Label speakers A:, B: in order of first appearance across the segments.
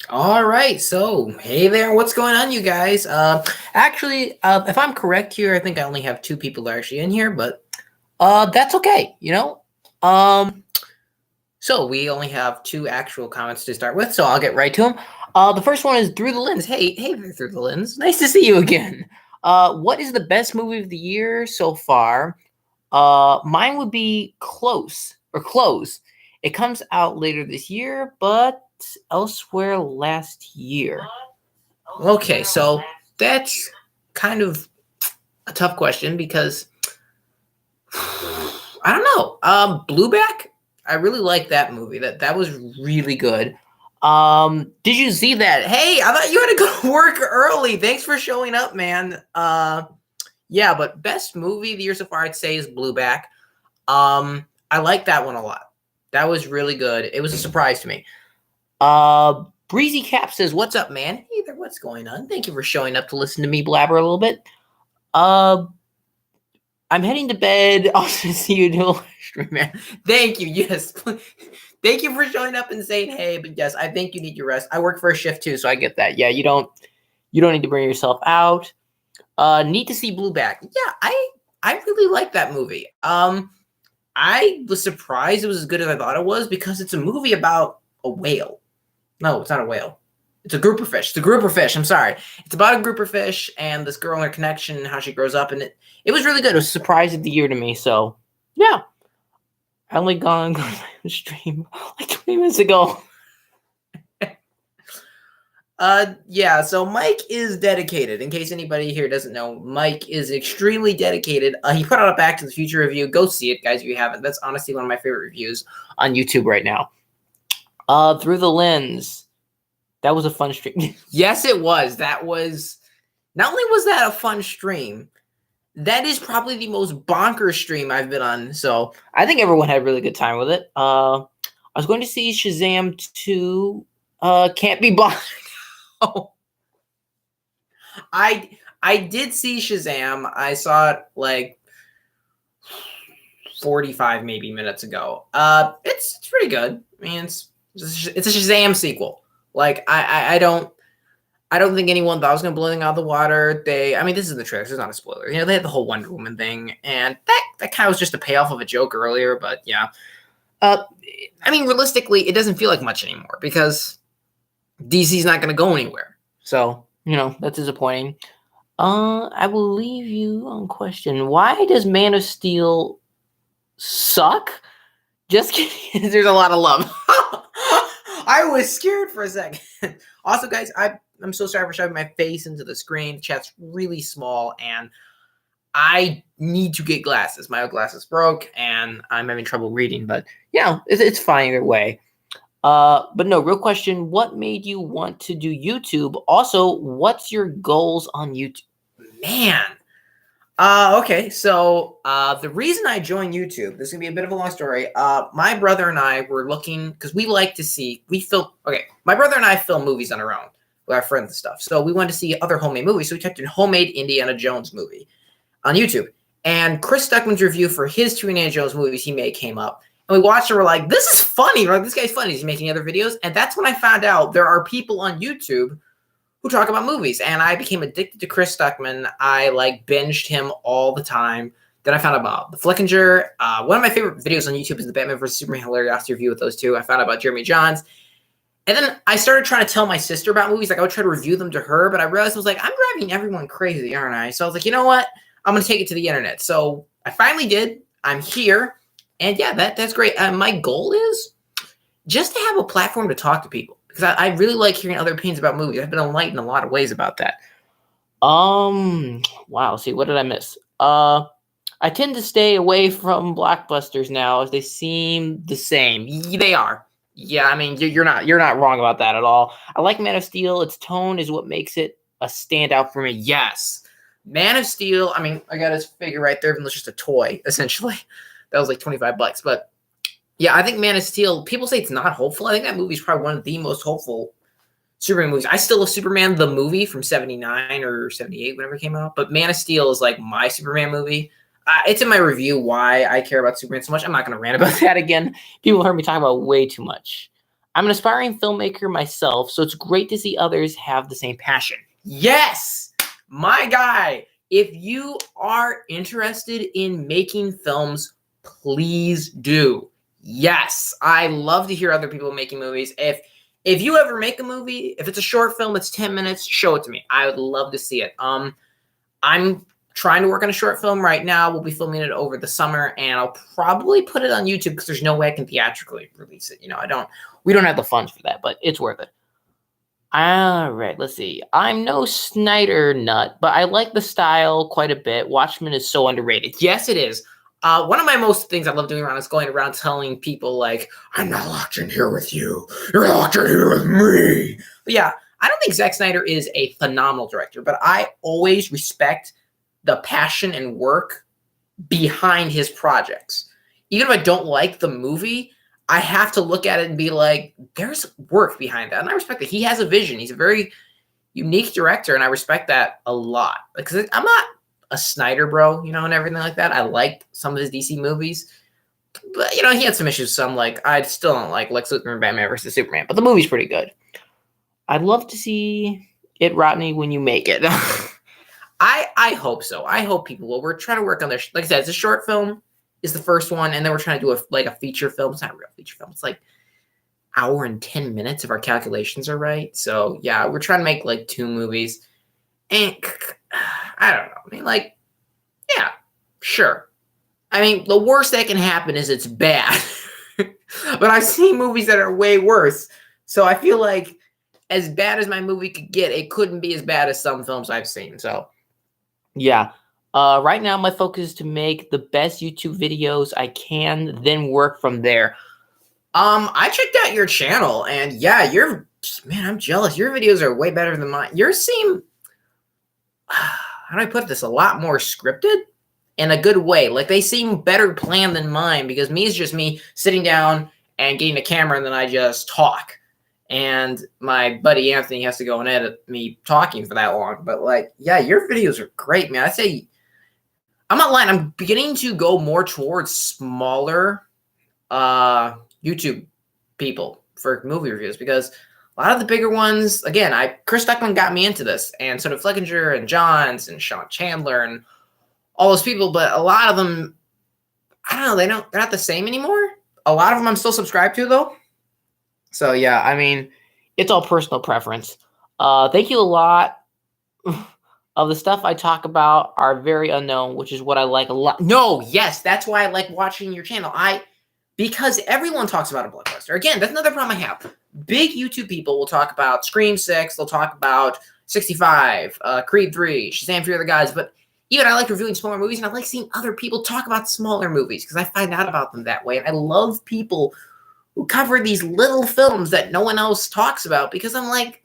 A: All right, so hey there, what's going on, you guys? If I'm correct here, I think I only have two people actually in here, but that's okay, you know. Um, so we only have two actual comments to start with, so I'll get right to them. The first one is Through the Lens. Hey there, Through the Lens. Nice to see you again. What is the best movie of the year so far? Mine would be Close. It comes out later this year, but elsewhere last year. Okay, so that's kind of a tough question because I don't know. Blueback, I really like that movie. That was really good. Did you see that? Hey, I thought you had to go work early. Thanks for showing up, man. Yeah, but best movie of the year so far, I'd say, is Blueback. I like that one a lot. That was really good. It was a surprise to me. Breezy Cap says, "What's up, man? Hey there, what's going on? Thank you for showing up to listen to me blabber a little bit. Uh, I'm heading to bed. I'll see you do a live stream, man. Thank you. Yes, thank you for showing up and saying hey. But yes, I think you need your rest. I work for a shift too, so I get that. Yeah, you don't need to bring yourself out. Need to see Blueback. Yeah, I really like that movie. I was surprised it was as good as I thought it was because it's a movie about a whale. No, it's not a whale. It's a grouper fish. It's a grouper fish. I'm sorry. It's about a grouper fish and this girl and her connection and how she grows up. And it was really good. It was a surprise of the year to me. So, yeah. I only gone on the stream like 20 minutes ago. Yeah, so Mike is dedicated. In case anybody here doesn't know, Mike is extremely dedicated. He put out a Back to the Future review. Go see it, guys, if you haven't. That's honestly one of my favorite reviews on YouTube right now. Through the Lens. That was a fun stream. Yes, it was. That was not only was that a fun stream, that is probably the most bonkers stream I've been on. So I think everyone had a really good time with it. I was going to see Shazam 2. Can't be bothered. I did see Shazam. I saw it like 45 maybe minutes ago. It's pretty good. I mean, it's a Shazam sequel. Like I don't think anyone thought I was gonna blow anything out of the water. I mean, this is the trailer, so it's not a spoiler. You know, they had the whole Wonder Woman thing, and that kind of was just a payoff of a joke earlier. But yeah, I mean, realistically, it doesn't feel like much anymore because DC's not gonna go anywhere. So you know that's disappointing. I will leave you on question. Why does Man of Steel suck? Just kidding. There's a lot of love. I was scared for a second. Also, guys, I'm so sorry for shoving my face into the screen. The chat's really small, and I need to get glasses. My glasses broke, and I'm having trouble reading. But yeah, it's fine either way. But no, real question. What made you want to do YouTube? Also, what's your goals on YouTube? Man. Okay, so the reason I joined YouTube, this is gonna be a bit of a long story. My brother and I were looking because we like to see my brother and I film movies on our own with our friends and stuff. So we wanted to see other homemade movies. So we typed in homemade Indiana Jones movie on YouTube. And Chris Stuckman's review for his two Indiana Jones movies he made came up. And we watched it, we're like, this is funny. We're like, this guy's funny. He's making other videos. And that's when I found out there are people on YouTube who talk about movies. And I became addicted to Chris Stuckman. I like binged him all the time. Then I found out about the Flickinger. One of my favorite videos on YouTube is the Batman vs. Superman Hilarious review with those two. I found out about Jeremy Johns. And then I started trying to tell my sister about movies. Like I would try to review them to her, but I realized I was like, I'm driving everyone crazy, aren't I? So I was like, you know what? I'm going to take it to the internet. So I finally did. I'm here. And yeah, that's great. My goal is just to have a platform to talk to people because I really like hearing other opinions about movies. I've been enlightened in a lot of ways about that. Wow. See, what did I miss? I tend to stay away from blockbusters now as they seem the same. They are. Yeah, I mean, you're not wrong about that at all. I like Man of Steel. Its tone is what makes it a standout for me. Yes. Man of Steel, I mean, I got his figure right there, even though it's just a toy, essentially. That was like $25. But yeah, I think Man of Steel, people say it's not hopeful. I think that movie is probably one of the most hopeful Superman movies. I still love Superman, the movie from 79 or 78, whenever it came out. But Man of Steel is like my Superman movie. It's in my review why I care about Superman so much. I'm not going to rant about that again. People heard me talk about way too much. I'm an aspiring filmmaker myself, so it's great to see others have the same passion. Yes, my guy. If you are interested in making films, please do. Yes, I love to hear other people making movies. If you ever make a movie, if it's a short film, it's 10 minutes, show it to me. I would love to see it. I'm trying to work on a short film right now. We'll be filming it over the summer, and I'll probably put it on YouTube because there's no way I can theatrically release it. We don't have the funds for that, but it's worth it. All right, let's see. I'm no Snyder nut, but I like the style quite a bit. Watchmen is so underrated. Yes, it is. One of my most things I love doing around is going around telling people, like, I'm not locked in here with you. You're locked in here with me. But yeah, I don't think Zack Snyder is a phenomenal director, but I always respect the passion and work behind his projects. Even if I don't like the movie, I have to look at it and be like, there's work behind that. And I respect that. He has a vision. He's a very unique director, and I respect that a lot. Because I'm not a Snyder bro, and everything like that. I liked some of his DC movies. But, he had some issues. So I'm like, I still don't like Lex Luthor and Batman versus Superman. But the movie's pretty good. I'd love to see it, Rodney, when you make it. I hope so. I hope people will. We're trying to work on this. Like I said, it's a short film. Is the first one, and then we're trying to do a feature film. It's not a real feature film. It's like hour and 10 minutes if our calculations are right. So yeah, we're trying to make like 2 movies. And I don't know. I mean, yeah, sure. I mean, the worst that can happen is it's bad. But I've seen movies that are way worse. So I feel like as bad as my movie could get, it couldn't be as bad as some films I've seen. So yeah. Right now, my focus is to make the best YouTube videos I can, then work from there. I checked out your channel, and yeah, man, I'm jealous. Your videos are way better than mine. Yours seem, how do I put this, a lot more scripted in a good way. Like, they seem better planned than mine, because me is just me sitting down and getting a camera, and then I just talk. And my buddy Anthony has to go and edit me talking for that long. But yeah, your videos are great, man. I'd say, I'm not lying, I'm beginning to go more towards smaller YouTube people for movie reviews, because a lot of the bigger ones, again, Chris Stuckman got me into this, and so did Flickinger and Johns and Sean Chandler and all those people, but a lot of them, I don't know, they're not the same anymore. A lot of them I'm still subscribed to, though. So yeah, I mean, it's all personal preference. Thank you a lot. Of the stuff I talk about are very unknown, which is what I like a lot. No, yes, that's why I like watching your channel. Because everyone talks about a blockbuster. Again, that's another problem I have. Big YouTube people will talk about Scream 6, they'll talk about 65, Creed 3, Shazam! Fury of the Gods, but even I like reviewing smaller movies, and I like seeing other people talk about smaller movies, because I find out about them that way, and I love people who cover these little films that no one else talks about, because I'm like,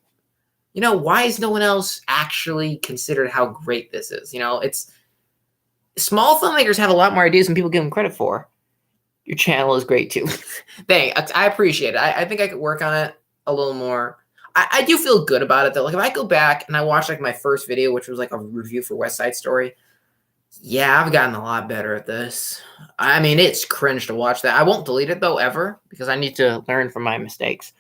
A: why is no one else actually considered how great this is? It's small filmmakers have a lot more ideas than people give them credit for. Your channel is great too. Thanks. I appreciate it. I think I could work on it a little more. I do feel good about it though. Like, if I go back and I watch my first video, which was a review for West Side Story, yeah, I've gotten a lot better at this. I mean, it's cringe to watch that. I won't delete it though, ever, because I need to learn from my mistakes.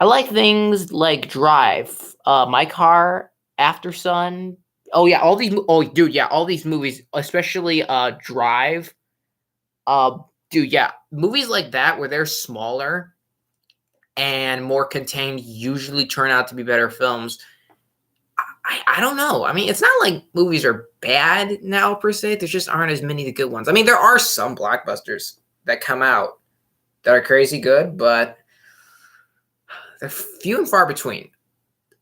A: I like things like Drive, My Car, After Sun. Oh yeah, all these movies, especially Drive. Dude, yeah, movies like that where they're smaller and more contained usually turn out to be better films. I don't know. I mean, it's not like movies are bad now per se. There just aren't as many of the good ones. I mean, there are some blockbusters that come out that are crazy good, but they're few and far between.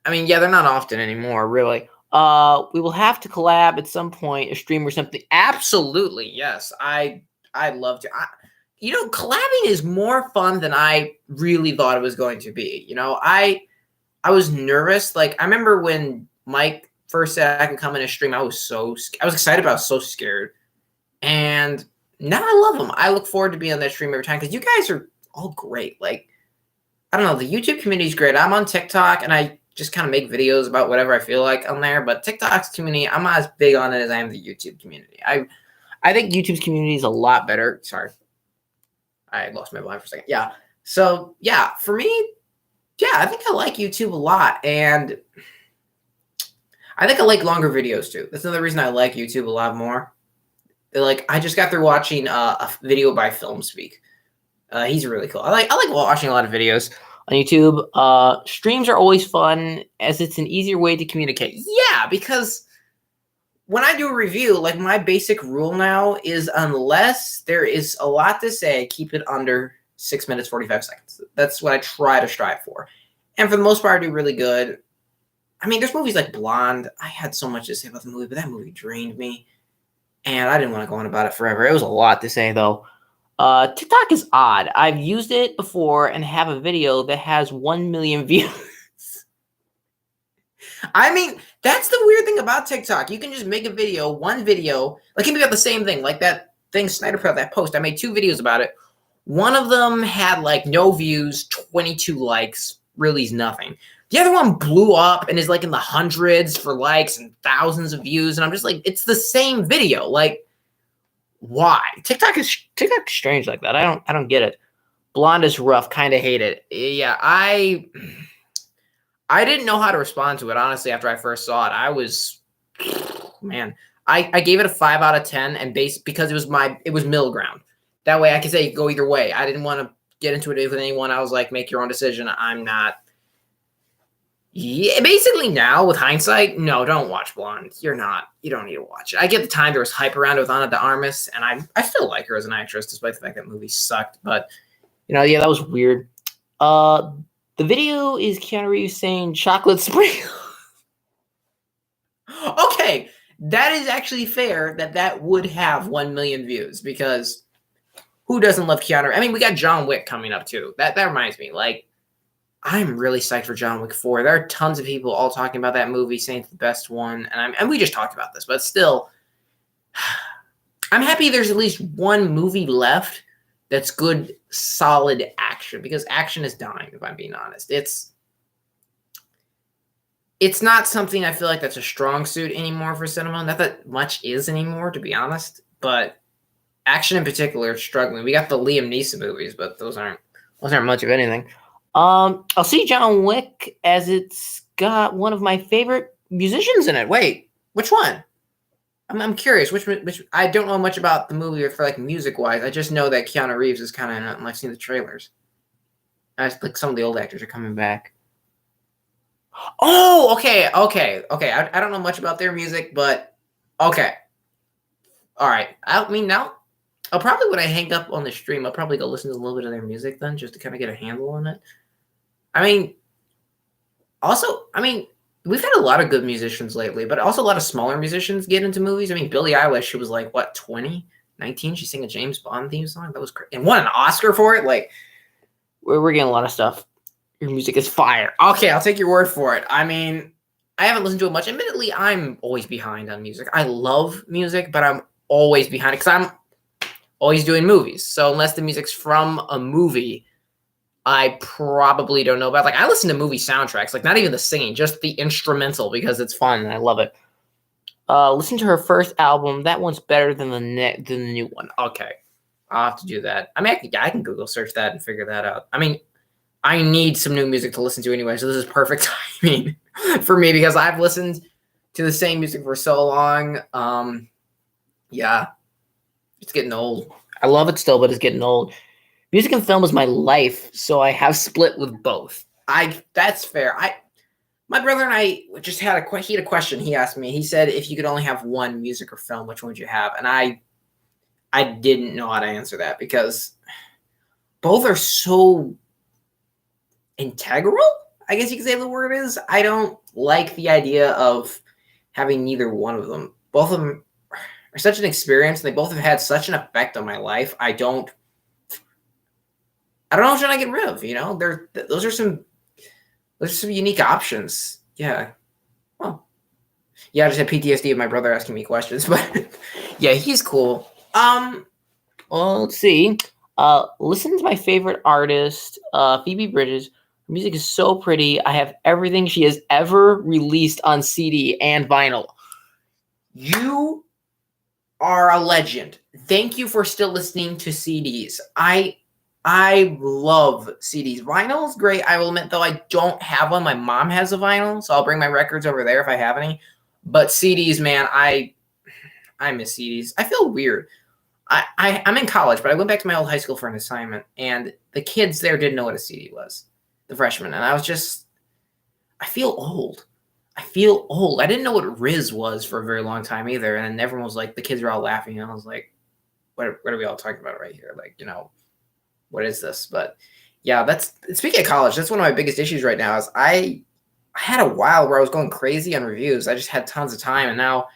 A: I mean, yeah, they're not often anymore, really. We will have to collab at some point, a stream or something. Absolutely, yes. I'd love to. Collabing is more fun than I really thought it was going to be. I was nervous. I remember when Mike first said I could come in a stream, I was excited, but I was so scared. And now I love them. I look forward to being on that stream every time, because you guys are all great. I don't know, the YouTube community is great. I'm on TikTok, and I just kind of make videos about whatever I feel like on there. But TikTok's community, I'm not as big on it as I am the YouTube community. I think YouTube's community is a lot better. Sorry, I lost my mind for a second. Yeah. So yeah, for me, yeah, I think I like YouTube a lot, and I think I like longer videos too. That's another reason I like YouTube a lot more. Like I just got through watching a video by FilmSpeak. He's really cool. I like watching a lot of videos on YouTube. Streams are always fun as it's an easier way to communicate. Yeah, because when I do a review, like my basic rule now is unless there is a lot to say, keep it under 6 minutes 45 seconds. That's what I try to strive for. And for the most part, I do really good. I mean, there's movies like Blonde. I had so much to say about the movie, but that movie drained me. And I didn't want to go on about it forever. It was a lot to say, though. TikTok is odd. I've used it before and have a video that has 1 million views. I mean, that's the weird thing about TikTok. You can just make a video, one video, like it can be about the same thing, like that thing Snyder put out, that post. I made 2 videos about it. One of them had like no views, 22 likes, really is nothing. The other one blew up and is like in the hundreds for likes and thousands of views. And I'm just like, it's the same video. Like, why? TikTok is strange like that. I don't get it. Blonde is rough, kind of hate it. Yeah, I didn't know how to respond to it, honestly, after I first saw it. I was, man, I gave it a 5 out of 10 and because it was middle ground. That way I could say go either way. I didn't want to get into it with anyone. I was like, make your own decision. I'm not. Yeah, basically now with hindsight, no, don't watch Blonde. You don't need to watch it. I get the time there was hype around it with Ana de Armas, and I still like her as an actress, despite the fact that movie sucked. But, yeah, that was weird. The video is Keanu Reeves saying chocolate sprinkle. Okay, that is actually fair that would have 1 million views, because who doesn't love Keanu? I mean, we got John Wick coming up too. That reminds me, like, I'm really psyched for John Wick 4. There are tons of people all talking about that movie, saying it's the best one, and we just talked about this, but still, I'm happy there's at least one movie left that's good, solid action, because action is dying, if I'm being honest. It's not something I feel like that's a strong suit anymore for cinema. Not that much is anymore, to be honest, but action in particular is struggling. We got the Liam Neeson movies, but those aren't much of anything. I'll see John Wick as it's got one of my favorite musicians in it. Wait, which one? I'm curious. Which I don't know much about the movie for like music wise. I just know that Keanu Reeves is kind of in it, and I've seen the trailers. Like some of the old actors are coming back. Oh, okay. I don't know much about their music, but okay. All right. I mean, now I'll probably, when I hang up on the stream, I'll probably go listen to a little bit of their music then, just to kind of get a handle on it. I mean, we've had a lot of good musicians lately, but also a lot of smaller musicians get into movies. I mean, Billie Eilish, she was like, what, 20, 19? She sang a James Bond theme song. That was crazy. And won an Oscar for it. Like, we're getting a lot of stuff. Your music is fire. Okay, I'll take your word for it. I mean, I haven't listened to it much. Admittedly, I'm always behind on music. I love music, but I'm always behind it because I'm always doing movies. So unless the music's from a movie, I probably don't know about. Like, I listen to movie soundtracks, like not even the singing, just the instrumental, because it's fun and I love it. Listen to her first album. That one's better than the new one. Okay, I'll have to do that. I mean, I can Google search that and figure that out. I mean, I need some new music to listen to anyway, so this is perfect timing for me because I've listened to the same music for so long. Yeah, it's getting old. I love it still, but it's getting old. Music and film is my life, so I have split with both. That's fair. My brother and I just had a question. He asked me. He said, if you could only have one, music or film, which one would you have? And I didn't know how to answer that because both are so integral, I guess you could say the word is. I don't like the idea of having neither one of them. Both of them are such an experience. And they both have had such an effect on my life. I don't know which one I get rid of. Those are some unique options. Yeah. Well, yeah, I just had PTSD of my brother asking me questions, but yeah, he's cool. Well, let's see. Listen to my favorite artist, Phoebe Bridgers. Her music is so pretty. I have everything she has ever released on CD and vinyl. You are a legend. Thank you for still listening to CDs. I I love CDs. Vinyl is great. I will admit, though, I don't have one. My mom has a vinyl, so I'll bring my records over there if I have any. But CDs, man, I miss CDs. I feel weird. I'm in college, but I went back to my old high school for an assignment, and the kids there didn't know what a CD was, the freshmen, and I feel old. I feel old. I didn't know what Riz was for a very long time either, and then everyone was like, the kids are all laughing, and I was like, what are we all talking about right here? Like, what is this? But yeah, that's speaking of college. That's one of my biggest issues right now. Is I had a while where I was going crazy on reviews. I just had tons of time, and now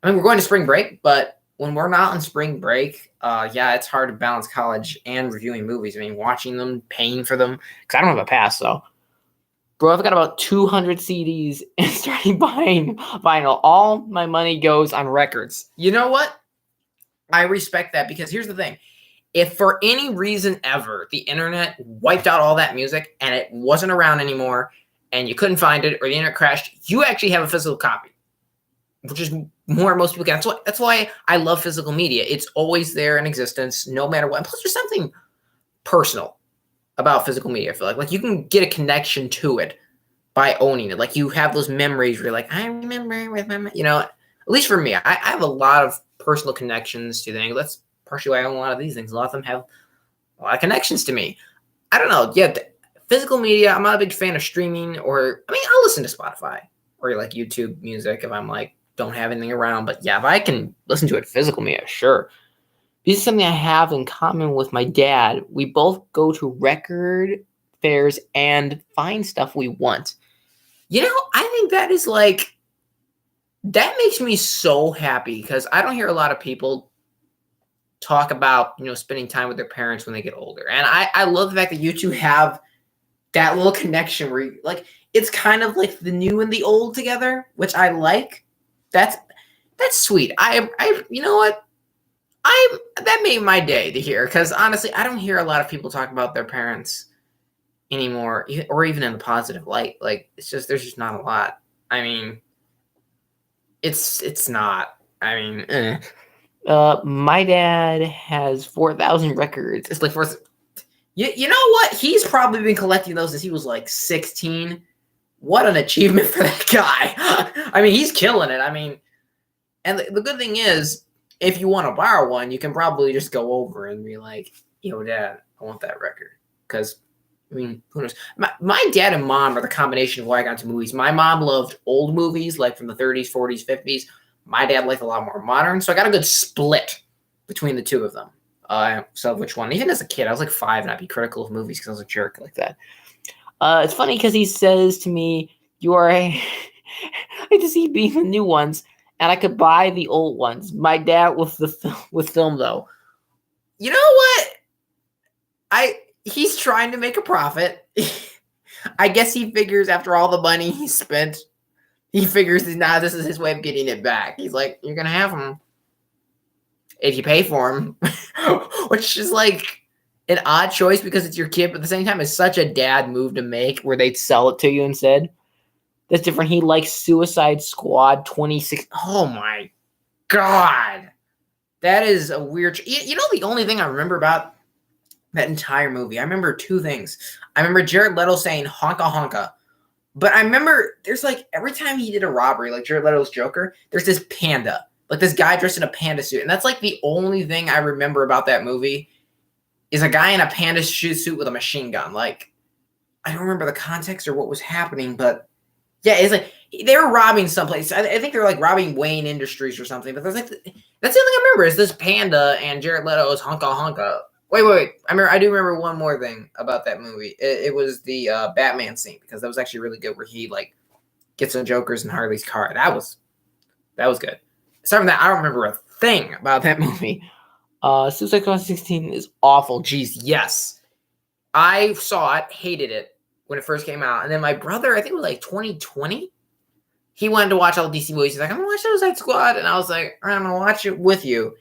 A: I mean we're going to spring break, but when we're not on spring break, yeah, it's hard to balance college and reviewing movies. I mean, watching them, paying for them, because I don't have a pass, so. Bro, I've got about 200 CDs and starting buying vinyl. All my money goes on records. You know what? I respect that because here's the thing. If for any reason ever the internet wiped out all that music and it wasn't around anymore and you couldn't find it or the internet crashed, you actually have a physical copy, which is more most people can. That's why I love physical media. It's always there in existence, no matter what. And plus, there's something personal about physical media. I feel like you can get a connection to it by owning it. Like you have those memories where you're like, I remember with my, at least for me, I have a lot of personal connections to things. That's partially why I own a lot of these things. A lot of them have a lot of connections to me. I don't know. Yeah, physical media, I'm not a big fan of streaming I'll listen to Spotify or like YouTube music if I'm like, don't have anything around. But yeah, if I can listen to it physical media, sure. This is something I have in common with my dad. We both go to record fairs and find stuff we want. I think that is that makes me so happy because I don't hear a lot of people talk about, spending time with their parents when they get older. And I love the fact that you two have that little connection where it's kind of like the new and the old together, which I like. That's sweet. You know what? That made my day to hear because honestly, I don't hear a lot of people talk about their parents anymore, or even in a positive light. Like there's just not a lot. I mean, it's not. I mean, my dad has 4,000 records. It's like you know what? He's probably been collecting those since he was like 16. What an achievement for that guy! I mean, he's killing it. I mean, and the good thing is, if you want to borrow one, you can probably just go over and be like, "Yo, Dad, I want that record." Because, I mean, who knows? My dad and mom are the combination of why I got into movies. My mom loved old movies, like from the 30s, 40s, 50s. My dad liked a lot more modern. So I got a good split between the two of them. So which one? Even as a kid, I was like 5 and I'd be critical of movies because I was a jerk like that. It's funny because he says to me, "You are I like to see being the new ones." And I could buy the old ones. My dad with film though. You know what? He's trying to make a profit. I guess he figures after all the money he spent, he figures this is his way of getting it back. He's like, you're gonna have them if you pay for them, which is like an odd choice because it's your kid, but at the same time, it's such a dad move to make where they'd sell it to you instead. That's different. He likes Suicide Squad 26. Oh my God. That is a weird. The only thing I remember about that entire movie, I remember 2 things. I remember Jared Leto saying honka honka. But I remember there's every time he did a robbery, like Jared Leto's Joker, there's this panda. Like this guy dressed in a panda suit. And that's the only thing I remember about that movie is a guy in a panda suit with a machine gun. I don't remember the context or what was happening, but yeah, it's they were robbing someplace. I think they're robbing Wayne Industries or something. But there's that's the only thing I remember is this panda and Jared Leto's honka honka. Wait. I do remember one more thing about that movie. It was the Batman scene because that was actually really good where he gets some Jokers in Harley's car. That was good. Aside from that, I don't remember a thing about that movie. Suicide Squad 16 is awful. Jeez, yes. I saw it, hated it when it first came out. And then my brother, I think it was 2020, he wanted to watch all the DC movies. He's like, I'm going to watch Suicide Squad. And I was like, all right, I'm going to watch it with you.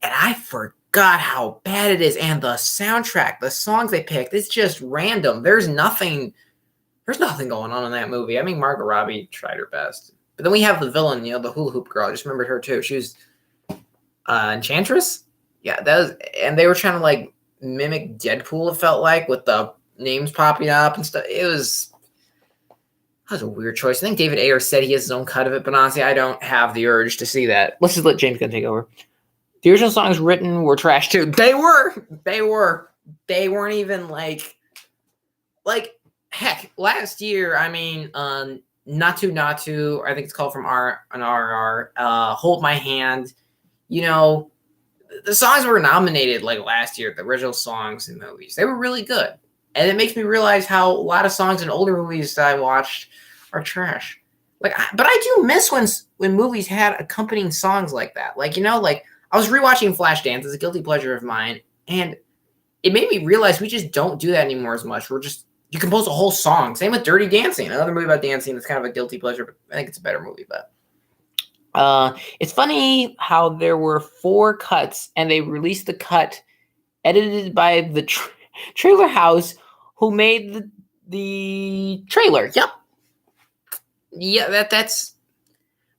A: And I forgot how bad it is. And the soundtrack, the songs they picked, it's just random. There's nothing going on in that movie. I mean, Margot Robbie tried her best. But then we have the villain, the hula hoop girl. I just remembered her too. She was Enchantress. Yeah, and they were trying to mimic Deadpool. It felt like with the names popping up and stuff. That was a weird choice. I think David Ayer said he has his own cut of it, but honestly, I don't have the urge to see that. Let's just let James Gunn take over. The original songs written were trash too. They were. They weren't even like heck. Last year, I mean, Not To, I think it's called from RRR. Hold My Hand. You know, the songs were nominated like last year. The original songs in movies, they were really good. And it makes me realize how a lot of songs in older movies that I watched are trash. But I do miss when movies had accompanying songs like that. Like, like I was rewatching Flashdance as a guilty pleasure of mine, and it made me realize we just don't do that anymore as much. You compose a whole song. Same with Dirty Dancing, another movie about dancing that's kind of a guilty pleasure, but I think it's a better movie. But it's funny how there were 4 cuts, and they released the cut edited by the Trailer House, who made the trailer. Yep. Yeah, that's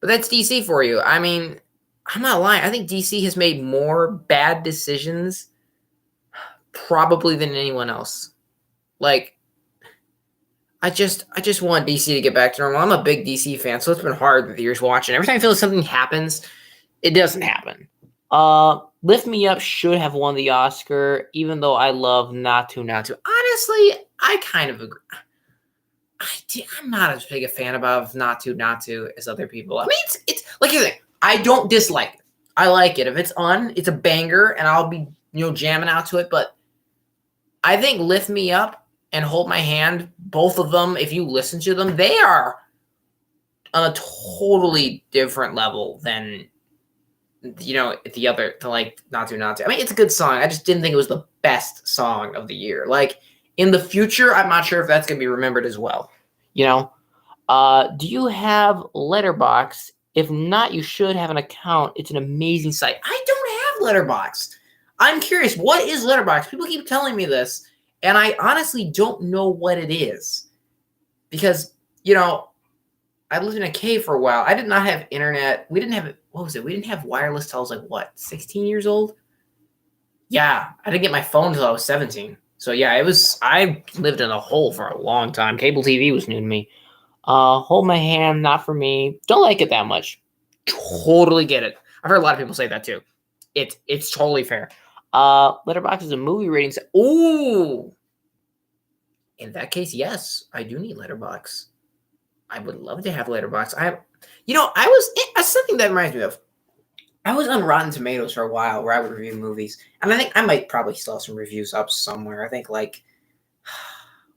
A: DC for you. I mean, I'm not lying. I think DC has made more bad decisions probably than anyone else. Like, I just want DC to get back to normal. I'm a big DC fan, so it's been hard with the years watching. Every time I feel like something happens, it doesn't happen. Lift Me Up should have won the Oscar, even though I love Not To. Honestly, I kind of agree. I'm not as big a fan of Not To as other people. I mean, it's like you say, I don't dislike it. I like it. If it's on, it's a banger, and I'll be jamming out to it. But I think Lift Me Up and Hold My Hand, both of them, if you listen to them, they are on a totally different level than the other, like Not To. I mean, it's a good song. I just didn't think it was the best song of the year. Like, in the future, I'm not sure if that's going to be remembered as well. Do you have Letterboxd? If not, you should have an account. It's an amazing site. I don't have Letterboxd. I'm curious, what is Letterboxd? People keep telling me this, and I honestly don't know what it is. Because, I lived in a cave for a while. I did not have internet. We didn't have, what was it? We didn't have wireless till I was like, what, 16 years old? Yeah, I didn't get my phone until I was 17. So yeah, I lived in a hole for a long time. Cable TV was new to me. Hold My Hand, not for me. Don't like it that much. Totally get it. I've heard a lot of people say that too. It's totally fair. Letterboxd is a movie rating site. Ooh. In that case, yes, I do need Letterboxd. I would love to have Letterboxd. That's something that reminds me of. I was on Rotten Tomatoes for a while where I would review movies. And I think I might probably still have some reviews up somewhere. I think like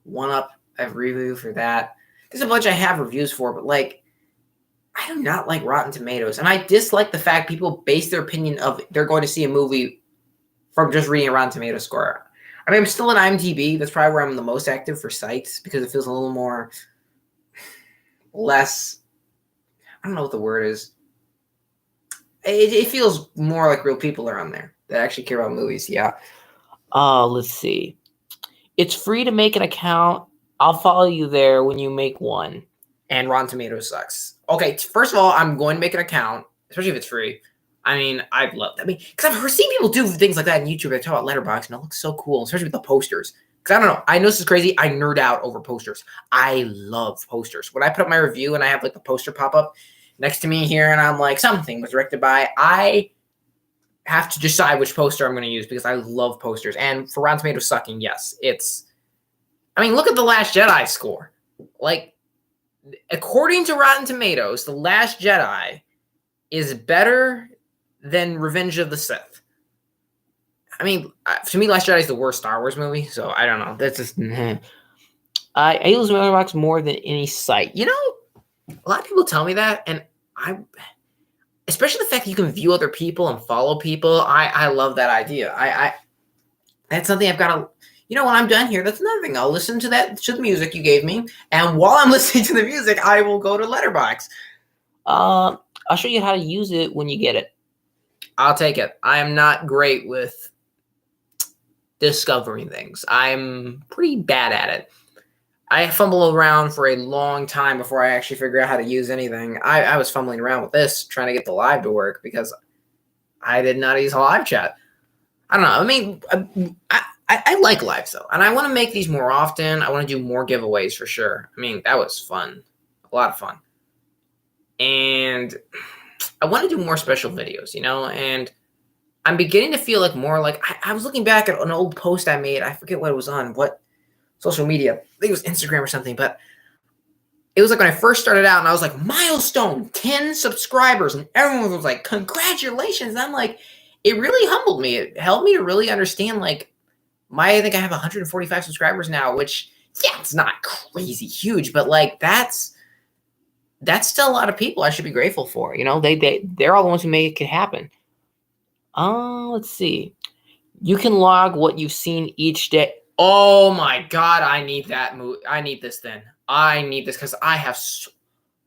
A: One Up, I have a review for that. There's a bunch I have reviews for, but like, I do not like Rotten Tomatoes. And I dislike the fact people base their opinion of they're going to see a movie from just reading a Rotten Tomatoes score. I mean, I'm still on IMDb. That's probably where I'm the most active for sites because it feels a little more less, I don't know what the word is. It feels more like real people are on there that actually care about movies. Yeah. Let's see. It's free to make an account. I'll follow you there when you make one. And Rotten Tomatoes sucks. Okay, first of all, I'm going to make an account, especially if it's free. I mean, I'd love that. I mean, because I've seen people do things like that on YouTube. They talk about Letterboxd, and it looks so cool, especially with the posters. Because I don't know. I know this is crazy. I nerd out over posters. I love posters. When I put up my review and I have like the poster pop up next to me here, and I'm like, something was directed by, I have to decide which poster I'm going to use because I love posters. And for Rotten Tomatoes sucking, yes, look at The Last Jedi score. Like, according to Rotten Tomatoes, The Last Jedi is better than Revenge of the Sith. I mean, to me, Last Jedi is the worst Star Wars movie, so I don't know. That's just, I use Letterboxd more than any site. A lot of people tell me that, and especially the fact that you can view other people and follow people. I love that idea. That's something I've got to. When I'm done here, that's another thing. I'll listen to the music you gave me, and while I'm listening to the music, I will go to Letterboxd. I'll show you how to use it when you get it. I'll take it. I am not great with discovering things. I'm pretty bad at it. I fumbled around for a long time before I actually figured out how to use anything. I was fumbling around with this, trying to get the live to work because I did not use live chat. I don't know. I mean, I like live though, and I want to make these more often. I want to do more giveaways for sure. I mean, that was fun, a lot of fun, and I want to do more special videos, and I'm beginning to feel like more like I was looking back at an old post I made. I forget what it was on, what social media. I think it was Instagram or something, but it was like when I first started out and I was like, milestone, 10 subscribers. And everyone was like, congratulations. And I'm like, it really humbled me. It helped me to really understand, like, I think I have 145 subscribers now, which, yeah, it's not crazy huge, but like that's still a lot of people I should be grateful for. They're all the ones who make it happen. Let's see. You can log what you've seen each day. Oh my God, I need that movie. I need this then. I need this because I have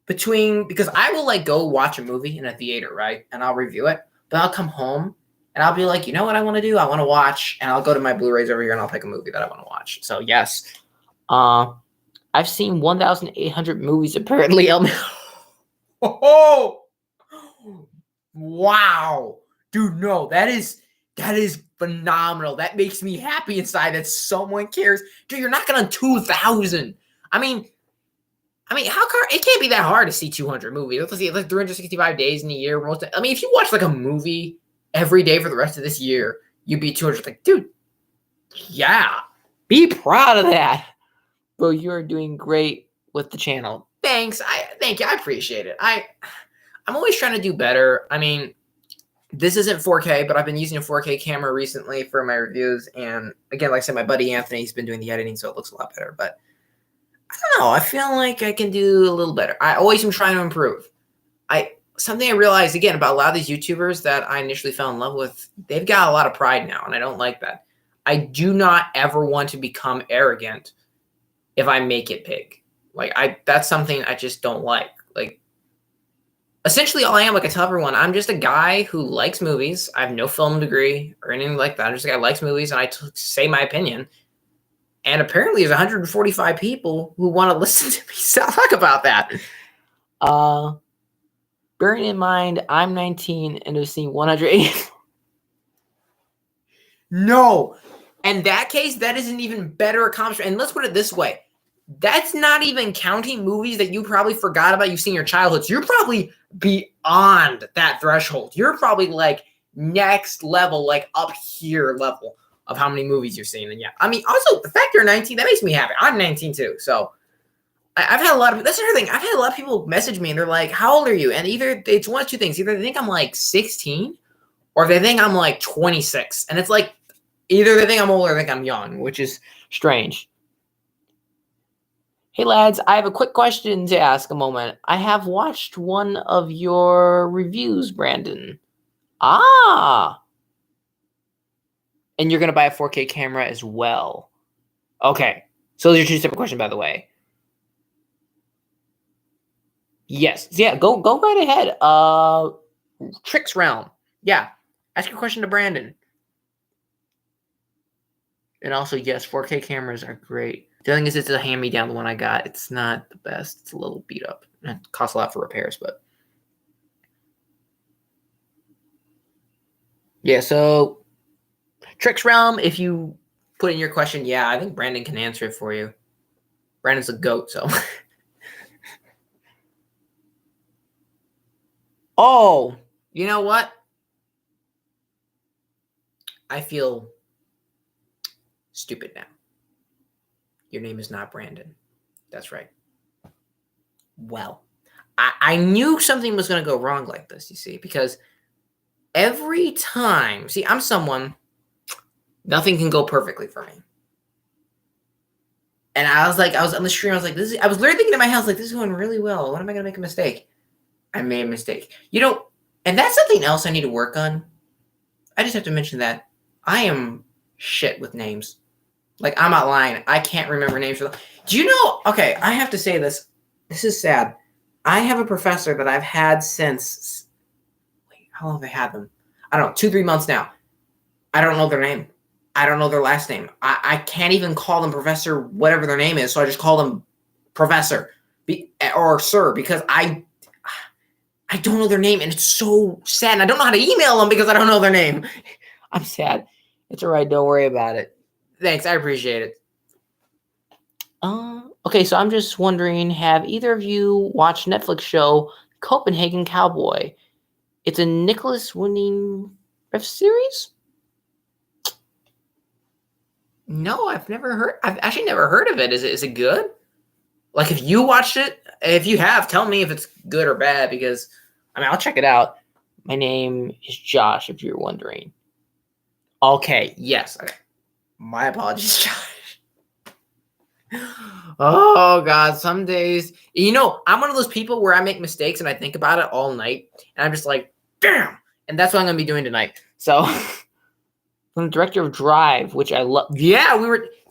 A: because I will like go watch a movie in a theater, right? And I'll review it, but I'll come home and I'll be like, you know what I want to do? I want to watch, and I'll go to my Blu-rays over here and I'll pick a movie that I want to watch. So yes, I've seen 1,800 movies apparently. Oh, wow, dude, no, that is phenomenal. That makes me happy inside that someone cares. Dude, you're knocking on 2,000. I mean, how it can't be that hard to see 200 movies. Let's see, like 365 days in a year. If you watch like a movie every day for the rest of this year, you'd be 200. Like, dude, yeah, be proud of that. Bro, you're doing great with the channel. Thanks. Thank you. I appreciate it. I'm always trying to do better. I mean, this isn't 4K, but I've been using a 4K camera recently for my reviews. And again, like I said, my buddy Anthony's been doing the editing, so it looks a lot better. But I don't know. I feel like I can do a little better. I always am trying to improve. Something I realized, again, about a lot of these YouTubers that I initially fell in love with, they've got a lot of pride now, and I don't like that. I do not ever want to become arrogant if I make it big. That's something I just don't like. Like, essentially all I am, like I tell everyone, I'm just a guy who likes movies. I have no film degree or anything like that. I'm just a guy who likes movies, and I say my opinion. And apparently there's 145 people who want to listen to me talk about that. Bearing in mind, I'm 19 and have seen 180. No. In that case, that is an even better accomplishment. And let's put it this way. That's not even counting movies that you probably forgot about you've seen in your childhood. So you're probably beyond that threshold. You're probably like next level, like up here level of how many movies you've seen. And yeah, also the fact you're 19, that makes me happy. I'm 19 too. So I've had a lot of, that's another thing. I've had a lot of people message me and they're like, how old are you? And either it's one of two things. Either they think I'm like 16 or they think I'm like 26. And it's like, either they think I'm old or they think I'm young, which is strange. Hey lads, I have a quick question to ask a moment. I have watched one of your reviews, Brandon. Ah. And you're going to buy a 4K camera as well. Okay. So those are two separate questions, by the way. Yes. Yeah, go right ahead. Tricks Realm. Yeah. Ask your question to Brandon. And also, yes, 4K cameras are great. The thing is, it's a hand-me-down, the one I got. It's not the best. It's a little beat up. It costs a lot for repairs, but... yeah, so... Tricks Realm, if you put in your question, yeah, I think Brandon can answer it for you. Brandon's a goat, so... Oh, you know what? I feel stupid now. Your name is not Brandon. That's right. Well, I knew something was going to go wrong like this, you see, because every time, see, I'm someone, nothing can go perfectly for me. And I was on the stream, I was literally thinking in my house, like, this is going really well. When am I going to make a mistake? I made a mistake. And that's something else I need to work on. I just have to mention that I am shit with names. Like, I'm not lying. I can't remember names. Do you know? Okay, I have to say this. This is sad. I have a professor that I've had since... wait, how long have I had them? I don't know, 2-3 months now. I don't know their name. I don't know their last name. I can't even call them Professor whatever their name is, so I just call them Professor or Sir because I don't know their name, and it's so sad. And I don't know how to email them because I don't know their name. I'm sad. It's all right. Don't worry about it. Thanks, I appreciate it.
B: Okay, so I'm just wondering, have either of you watched Netflix show Copenhagen Cowboy? It's a Nicholas Winding Refn series.
A: No, I've actually never heard of it. Is it good? Like, if you watched it, if you have, tell me if it's good or bad, because I mean, I'll check it out.
B: My name is Josh, if you're wondering.
A: Okay, yes. Okay. My apologies, Josh. Oh God, some days, I'm one of those people where I make mistakes and I think about it all night, and I'm just like, damn. And that's what I'm gonna be doing tonight. So,
B: from the director of Drive, which I love.
A: Yeah,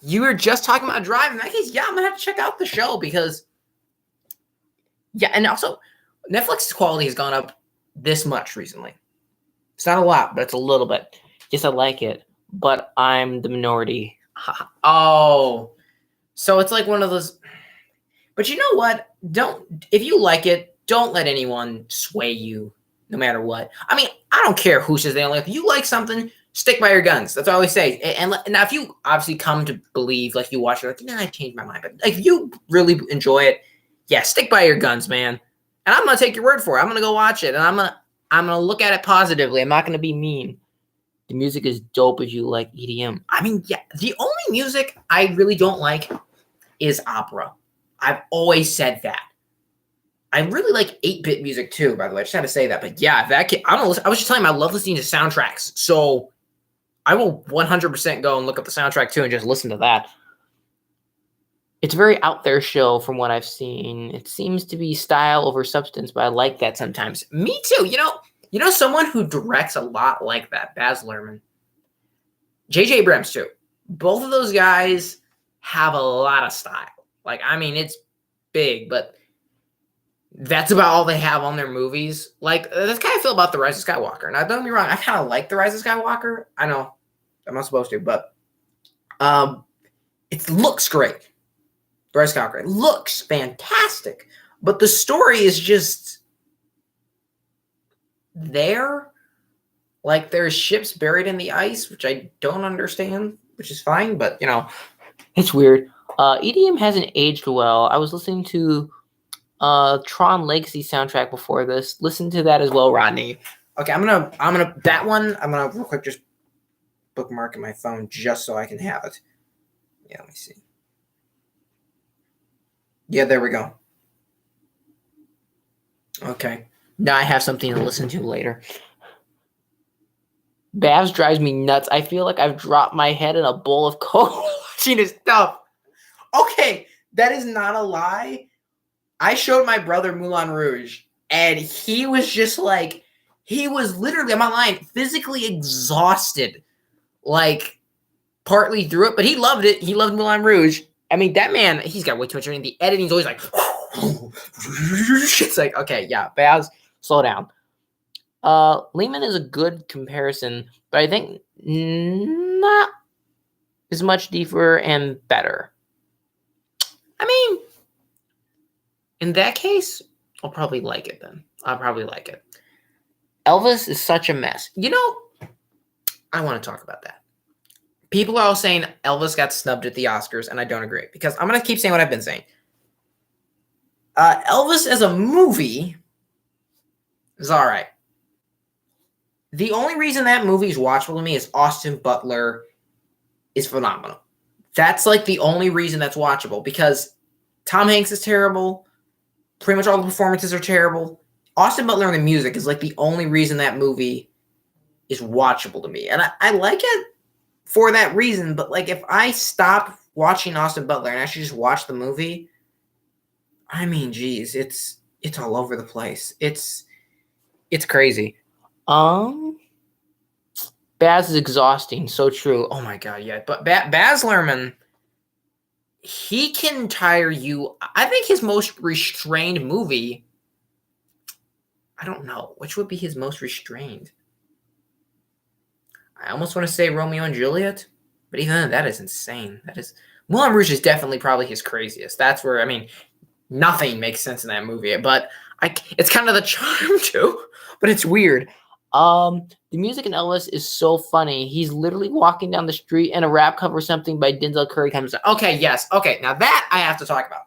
A: you were just talking about Drive. In that case, yeah, I'm gonna have to check out the show because, yeah, and also Netflix's quality has gone up this much recently. It's not a lot, but it's a little bit.
B: Yes, I like it, but I'm the minority.
A: Oh, so it's like one of those. But you know what? If you like it, don't let anyone sway you, no matter what. I mean, I don't care who says they don't like. If you like something, stick by your guns. That's what I always say. And now, if you obviously come to believe, like you watch it, like, I changed my mind. But like, if you really enjoy it, yeah, stick by your guns, man. And I'm gonna take your word for it. I'm gonna go watch it, and I'm gonna look at it positively. I'm not gonna be mean.
B: The music is dope if you like EDM.
A: I mean, yeah, the only music I really don't like is opera. I've always said that. I really like 8-bit music too, by the way. I just had to say that. But yeah, I don't listen. I was just telling you, I love listening to soundtracks. So I will 100% go and look up the soundtrack too and just listen to that.
B: It's a very out there show from what I've seen. It seems to be style over substance, but I like that sometimes.
A: Me too. You know someone who directs a lot like that, Baz Luhrmann. J.J. Abrams too. Both of those guys have a lot of style. Like, I mean, it's big, but that's about all they have on their movies. Like, that's kind of feel about The Rise of Skywalker. Now, don't get me wrong, I kind of like The Rise of Skywalker. I know I'm not supposed to, but it looks great. The Rise of Skywalker, it looks fantastic, but the story is just there. Like, there's ships buried in the ice, which I don't understand, which is fine, but
B: it's weird. EDM hasn't aged well. I was listening to Tron Legacy soundtrack before this. Listen to that as well, Rodney.
A: Okay, I'm gonna that one. I'm gonna real quick just bookmark in my phone just so I can have it. Yeah, let me see. Yeah, there we go. Okay, now I have something to listen to later.
B: Babs drives me nuts. I feel like I've dropped my head in a bowl of coke
A: watching his stuff. Okay, that is not a lie. I showed my brother Moulin Rouge, and he was just like, he was literally, I'm not lying, physically exhausted, like, partly through it, but he loved it. He loved Moulin Rouge. I mean, that man, he's got way too much energy. The editing's always like, it's like, okay, yeah, Baz, slow down.
B: Lehman is a good comparison, but I think not as much deeper and better.
A: I mean, in that case, I'll probably like it then. I'll probably like it. Elvis is such a mess. I want to talk about that. People are all saying Elvis got snubbed at the Oscars, and I don't agree, because I'm going to keep saying what I've been saying. Elvis as a movie is all right. The only reason that movie is watchable to me is Austin Butler is phenomenal. That's like the only reason that's watchable, because Tom Hanks is terrible. Pretty much all the performances are terrible. Austin Butler and the music is like the only reason that movie is watchable to me. And I like it for that reason, but like if I stopped watching Austin Butler and actually just watch the movie, I mean, geez, it's all over the place. It's crazy.
B: Baz is exhausting. So true.
A: Oh my God, yeah. But Baz Luhrmann, he can tire you. I think his most restrained movie, I don't know, which would be his most restrained? I almost want to say Romeo and Juliet, but even then, that is insane. Moulin Rouge is definitely probably his craziest. That's where, I mean, nothing makes sense in that movie, but it's kind of the charm too, but it's weird.
B: The music in Elvis is so funny. He's literally walking down the street and a rap cover or something by Denzel Curry comes on.
A: Okay, yes. Okay, now that I have to talk about.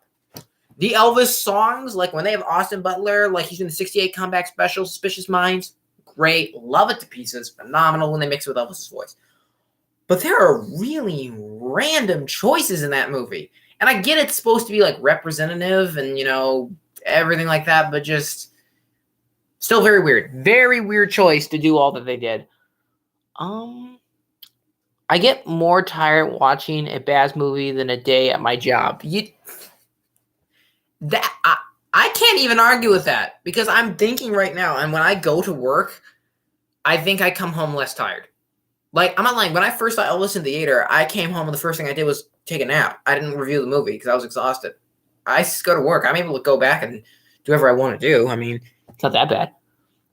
A: The Elvis songs, like when they have Austin Butler, like he's in the 68 comeback special, Suspicious Minds, great. Love it to pieces. Phenomenal when they mix it with Elvis's voice. But there are really random choices in that movie. And I get it's supposed to be like representative and, everything like that, but just still very weird.
B: Very weird choice to do all that they did. I get more tired watching a Baz movie than a day at my job.
A: I can't even argue with that because I'm thinking right now, and when I go to work, I think I come home less tired. Like, I'm not lying. When I first saw Elvis in the theater, I came home and the first thing I did was take a nap. I didn't review the movie because I was exhausted. I just go to work. I'm able to go back and do whatever I want to do. I mean,
B: it's not that bad.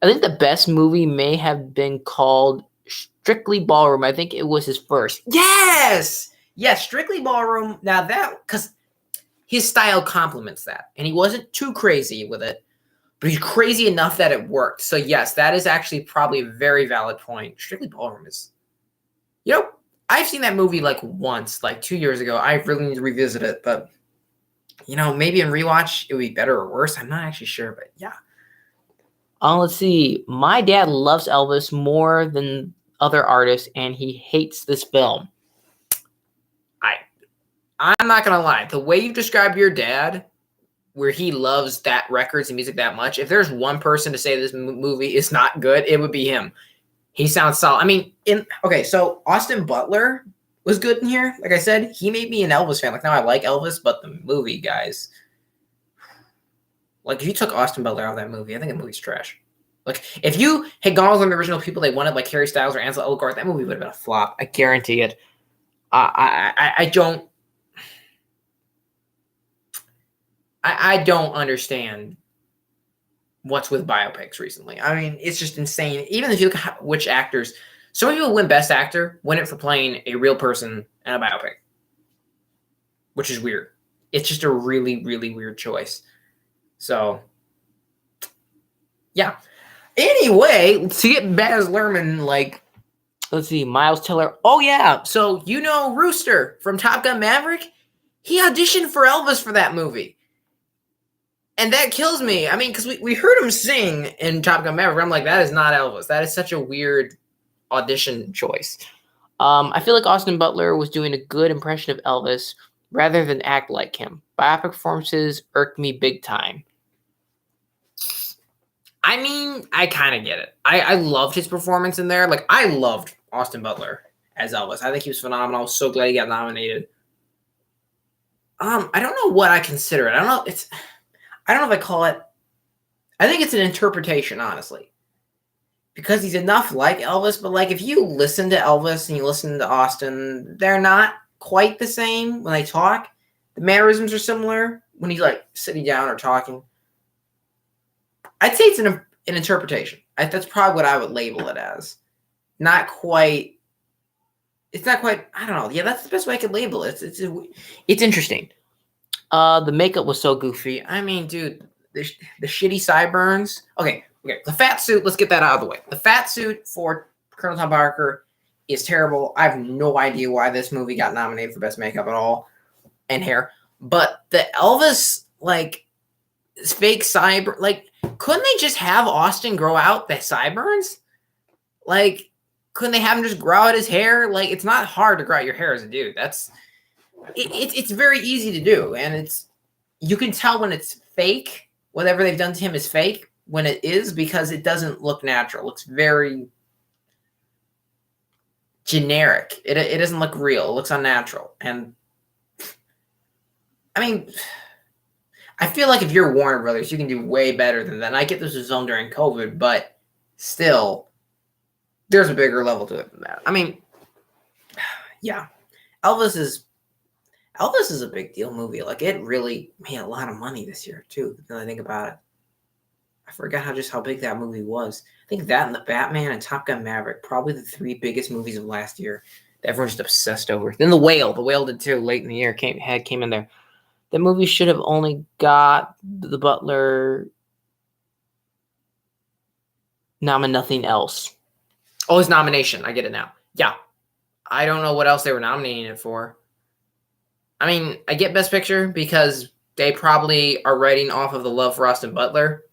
B: I think the best movie may have been called Strictly Ballroom. I think it was his first.
A: Yes! Yes, Strictly Ballroom. Now that, because his style complements that. And he wasn't too crazy with it, but he's crazy enough that it worked. So yes, that is actually probably a very valid point. Strictly Ballroom is, I've seen that movie like once, like 2 years ago. I really need to revisit it, but maybe in rewatch it would be better or worse. I'm not actually sure, but yeah.
B: Let's see. My dad loves Elvis more than other artists, and he hates this film.
A: I'm not going to lie. The way you describe your dad, where he loves that records and music that much, if there's one person to say this movie is not good, it would be him. He sounds solid. I mean, so Austin Butler was good in here. Like I said, he made me an Elvis fan. Like, now I like Elvis, but the movie, guys, like, if you took Austin Butler out of that movie, I think the movie's trash. Like, if you had gone with the original people they wanted, like Harry Styles or Ansel Elgort, that movie would have been a flop. I guarantee it. I don't understand what's with biopics recently. I mean, it's just insane. Even if you look at which actors, so many people win Best Actor, win it for playing a real person in a biopic, which is weird. It's just a really, really weird choice. So, yeah. Anyway, to get Baz Luhrmann,
B: let's see, Miles Teller. Oh, yeah.
A: So, Rooster from Top Gun Maverick? He auditioned for Elvis for that movie. And that kills me. I mean, because we heard him sing in Top Gun Maverick. I'm like, that is not Elvis. That is such a weird audition choice.
B: I feel like Austin Butler was doing a good impression of Elvis rather than act like him. Biopic performances irked me big time.
A: I mean, I kind of get it. I loved his performance in there. Like, I loved Austin Butler as Elvis. I think he was phenomenal. I was so glad he got nominated. I don't know what I consider it. I don't know if I call it. I think it's an interpretation, honestly, because he's enough like Elvis. But like, if you listen to Elvis and you listen to Austin, they're not quite the same when they talk. The mannerisms are similar when he's like sitting down or talking. I'd say it's an interpretation. That's probably what I would label it as. Not quite. It's not quite. I don't know. Yeah, that's the best way I could label it. It's interesting.
B: The makeup was so goofy.
A: I mean, dude, the shitty sideburns. Okay. The fat suit. Let's get that out of the way. The fat suit for Colonel Tom Parker is terrible. I have no idea why this movie got nominated for best makeup at all, and hair. But the Elvis fake sideburn, couldn't they just have Austin grow out the sideburns? Couldn't they have him just grow out his hair? It's not hard to grow out your hair as a dude. It's very easy to do, and you can tell when it's fake. Whatever they've done to him is fake when it is, because it doesn't look natural. It looks very generic. It doesn't look real. It looks unnatural. And I mean, I feel like if you're Warner Brothers, you can do way better than that. And I get this was filmed during COVID, but still, there's a bigger level to it than that. I mean, yeah, Elvis is a big deal movie. It really made a lot of money this year too. Now I think about it, I forgot how big that movie was. I think that and the Batman and Top Gun Maverick, probably the three biggest movies of last year that everyone's just obsessed over. Then The Whale did too. Late in the year came in there. The movie should have only got the Butler.
B: Nothing else.
A: Oh, his nomination. I get it now. Yeah. I don't know what else they were nominating it for. I mean, I get Best Picture because they probably are writing off of the love for Austin Butler.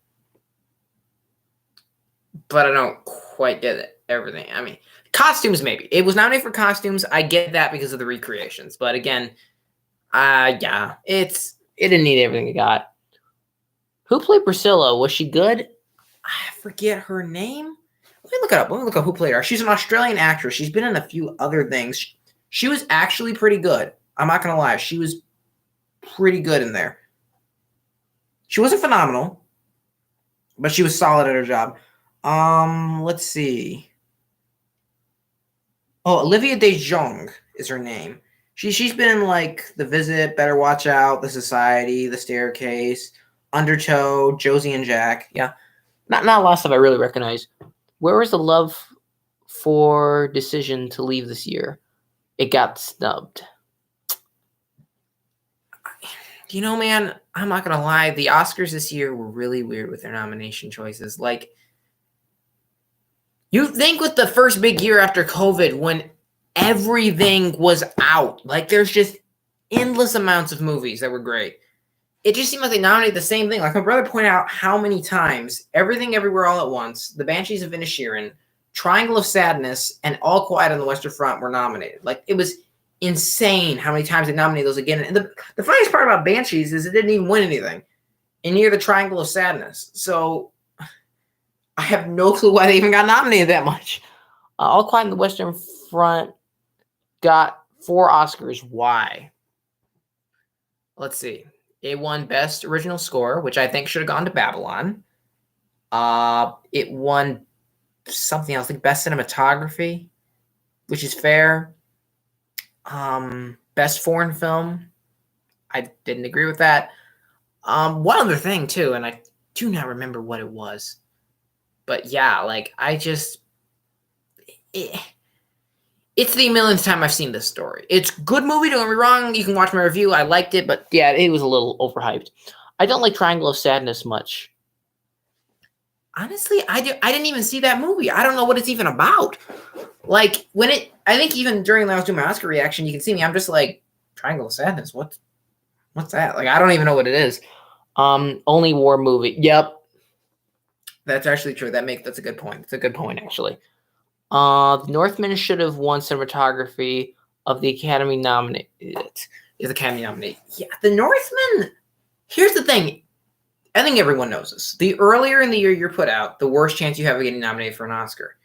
A: But I don't quite get everything. I mean, costumes maybe. It was nominated for costumes. I get that because of the recreations. But again, yeah, it
B: didn't need everything it got. Who played Priscilla? Was she good?
A: I forget her name. Let me look it up. Let me look up who played her. She's an Australian actress. She's been in a few other things. She was actually pretty good. I'm not going to lie. She was pretty good in there. She wasn't phenomenal, but she was solid at her job. Let's see. Oh, Olivia De Jong is her name. She's been in like The Visit, Better Watch Out, The Society, The Staircase, Undertow, Josie and Jack. Yeah.
B: Not a lot of stuff I really recognize. Where was the love for decision to leave this year? It got snubbed.
A: You know, man, I'm not gonna lie. The Oscars this year were really weird with their nomination choices. Like, you think with the first big year after COVID, when everything was out, like there's just endless amounts of movies that were great. It just seemed like they nominated the same thing. Like my brother pointed out how many times Everything Everywhere All at Once, The Banshees of Inisherin, Triangle of Sadness, and All Quiet on the Western Front were nominated. Like it was insane how many times they nominated those again. And the funniest part about Banshees is it didn't even win anything. And near the Triangle of Sadness. So I have no clue why they even got nominated that much.
B: All Quiet on the Western Front got 4 Oscars. Why?
A: Let's see. It won Best Original Score, which I think should have gone to Babylon. It won something else, like Best Cinematography, which is fair. Best Foreign Film. I didn't agree with that. One other thing, too, and I do not remember what it was. But yeah, like, it's the millionth time I've seen this story. It's a good movie, don't get me wrong. You can watch my review. I liked it, but
B: yeah, it was a little overhyped. I don't like Triangle of Sadness much.
A: Honestly, I didn't even see that movie. I don't know what it's even about. Like, I think even during when I was doing my Oscar reaction, you can see me. I'm just like, Triangle of Sadness. What's that? Like, I don't even know what it is.
B: Only war movie. Yep.
A: That's actually true. That's a good point. It's a good point, actually.
B: The Northman should have won cinematography of the Academy nominee.
A: Is Academy nominee? Yeah, The Northman. Here's the thing. I think everyone knows this. The earlier in the year you're put out, the worse chance you have of getting nominated for an Oscar.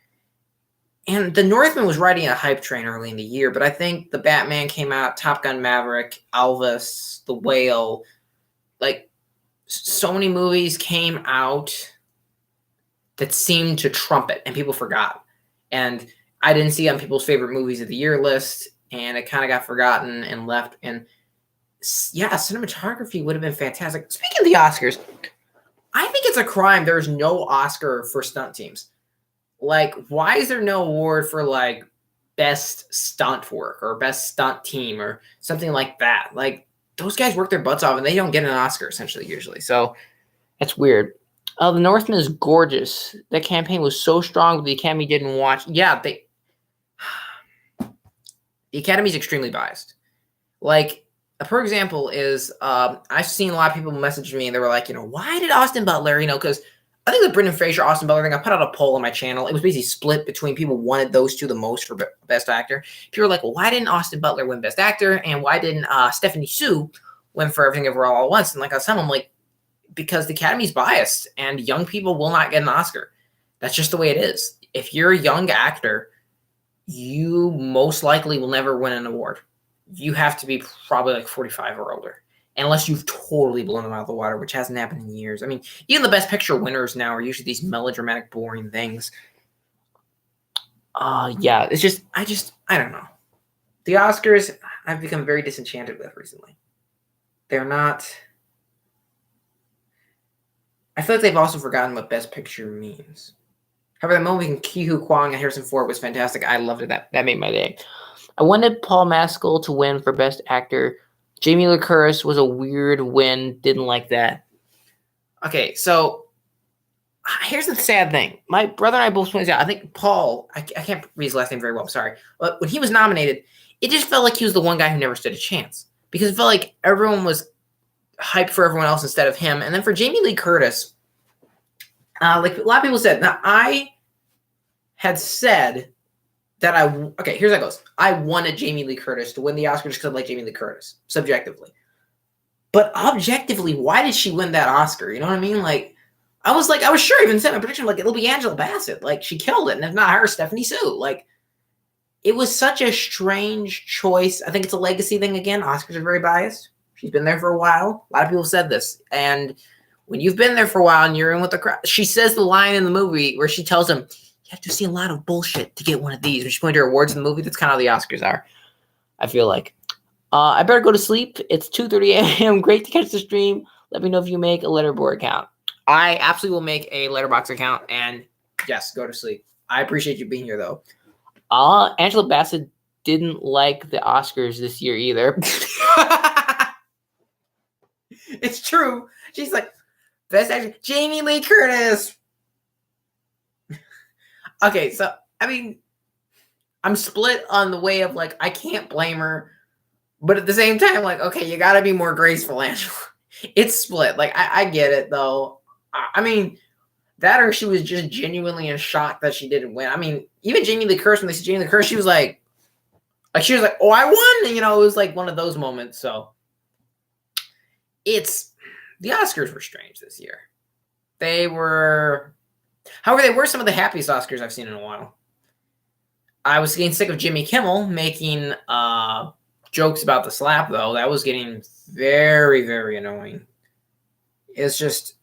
A: And The Northman was riding a hype train early in the year, but I think The Batman came out, Top Gun Maverick, Elvis, The Whale, like so many movies came out that seemed to trump it, and people forgot. And I didn't see on people's favorite movies of the year list, and it kind of got forgotten and left. And yeah, cinematography would have been fantastic. Speaking of the Oscars, I think it's a crime there's no Oscar for stunt teams. Like, why is there no award for, like, best stunt work or best stunt team or something like that? Like, those guys work their butts off, and they don't get an Oscar, essentially, usually. So,
B: that's weird. The Northman is gorgeous. That campaign was so strong, but the Academy didn't watch.
A: Yeah, the Academy's extremely biased. Like, a per example is, I've seen a lot of people message me, and they were like, why did Austin Butler, because I think the Brendan Fraser, Austin Butler thing, I put out a poll on my channel. It was basically split between people wanted those two the most for Best Actor. People were like, well, why didn't Austin Butler win Best Actor? And why didn't Stephanie Hsu win for Everything Everywhere All at Once? And like I was telling them, like, because the Academy's biased and young people will not get an Oscar. That's just the way it is. If you're a young actor, you most likely will never win an award. You have to be probably like 45 or older, unless you've totally blown them out of the water, which hasn't happened in years. I mean, even the Best Picture winners now are usually these melodramatic, boring things.
B: Yeah,
A: it's just, I don't know. The Oscars, I've become very disenchanted with recently. They're not... I feel like they've also forgotten what Best Picture means. However, the movie Ke Huy Quan and Harrison Ford was fantastic. I loved it. That made my day.
B: I wanted Paul Mescal to win for Best Actor. Jamie Lee Curtis was a weird win. Didn't like that.
A: Okay, so Here's the sad thing. My brother and I both pointed out. I think Paul. I can't read his last name very well. I'm sorry. But when he was nominated, it just felt like he was the one guy who never stood a chance because it felt like everyone was hyped for everyone else instead of him. And then for Jamie Lee Curtis, like a lot of people said. Now I had said that okay. Here's how it goes. I wanted Jamie Lee Curtis to win the Oscar just because I like Jamie Lee Curtis subjectively, but objectively, why did she win that Oscar? You know what I mean? Like. I was sure, even said my prediction, like, it'll be Angela Bassett. Like, she killed it. And if not her, Stephanie Sue. Like, it was such a strange choice. I think it's a legacy thing again. Oscars are very biased. She's been there for a while. A lot of people said this. And when you've been there for a while and you're in with the crowd, she says the line in the movie where she tells him, you have to see a lot of bullshit to get one of these. When she's going to her awards in the movie, that's kind of how the Oscars are, I feel like. I better go to sleep. It's 2:30 a.m. Great to catch the stream. Let me know if you make a Letterboard account. I absolutely will make a Letterboxd account and yes, go to sleep. I appreciate you being here though.
B: Angela Bassett didn't like the Oscars this year either.
A: It's true. She's like, best actress, Jamie Lee Curtis. Okay, so I mean, I'm split on the way of like I can't blame her, but at the same time, like, okay, you gotta be more graceful, Angela. It's split. Like I get it though. I mean, that or she was just genuinely in shock that she didn't win. I mean, even Jamie Lee Curtis, when they said Jamie Lee Curtis, she was like, oh, I won. And, you know, it was like one of those moments. So the Oscars were strange this year. However, they were some of the happiest Oscars I've seen in a while. I was getting sick of Jimmy Kimmel making jokes about the slap, though. That was getting very, very annoying. It's just,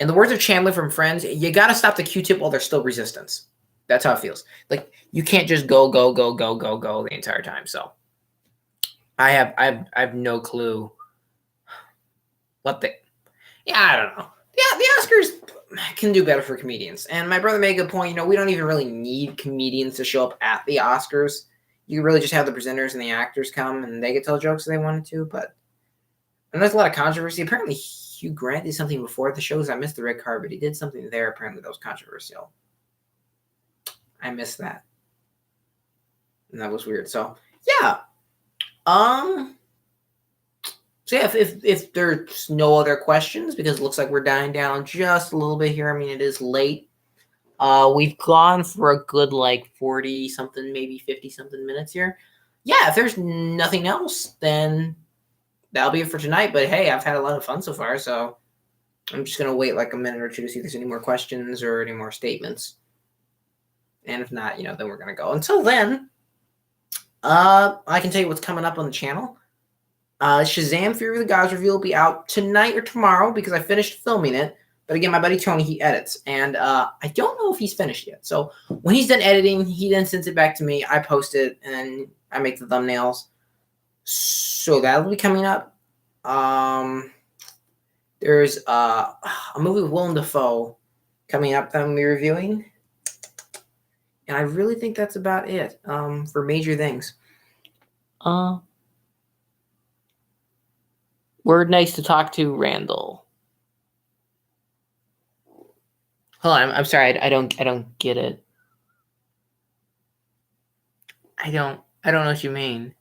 A: in the words of Chandler from Friends, you got to stop the Q-tip while there's still resistance. That's how it feels. Like, you can't just go the entire time. So I have no clue I don't know. Yeah, the Oscars can do better for comedians. And my brother made a good point. You know, we don't even really need comedians to show up at the Oscars. You really just have the presenters and the actors come and they get to tell jokes if they wanted to. But and there's a lot of controversy. Apparently, Hugh Grant did something before the shows. I missed the red carpet. He did something there. Apparently, that was controversial. I missed that. And that was weird. So, yeah. So yeah, if there's no other questions, because it looks like we're dying down just a little bit here. I mean, it is late. We've gone for a good like 40 something, maybe 50 something minutes here. Yeah, if there's nothing else, then that'll be it for tonight. But hey, I've had a lot of fun so far, so I'm just gonna wait like a minute or two to see if there's any more questions or any more statements. And if not, you know, then we're gonna go. Until then, I can tell you what's coming up on the channel. Shazam! Fury of the Gods review will be out tonight or tomorrow because I finished filming it. But again, my buddy Tony, he edits, and I don't know if he's finished yet. So when he's done editing, he then sends it back to me. I post it, and I make the thumbnails. So that'll be coming up. There's a movie with Willem Dafoe coming up that I'm going to be reviewing. And I really think that's about it for major things.
B: We're nice to talk to, Randall.
A: Hold on, I'm sorry, I don't get it. I don't know what you mean.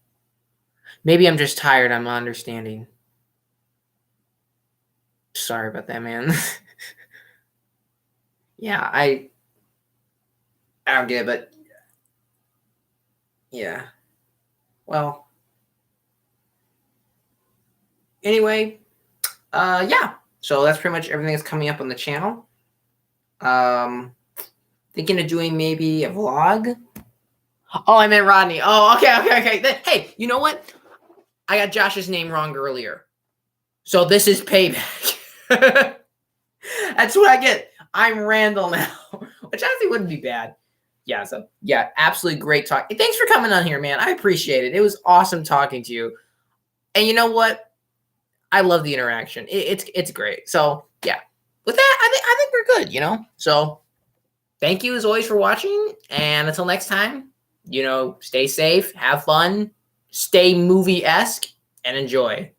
A: Maybe I'm just tired. I'm not understanding. Sorry about that, man. Yeah, I don't get it, but yeah. Well, anyway, yeah. So that's pretty much everything that's coming up on the channel. Thinking of doing maybe a vlog. Oh, I meant Rodney. Oh, okay. Hey, you know what? I got Josh's name wrong earlier. So this is payback. That's what I get. I'm Randall now, which honestly wouldn't be bad. Yeah, so yeah, absolutely great talk. Hey, thanks for coming on here, man. I appreciate it. It was awesome talking to you. And you know what? I love the interaction. It's great. So yeah, with that, I think we're good, you know? So thank you as always for watching. And until next time, you know, stay safe, have fun, stay movie-esque, and enjoy.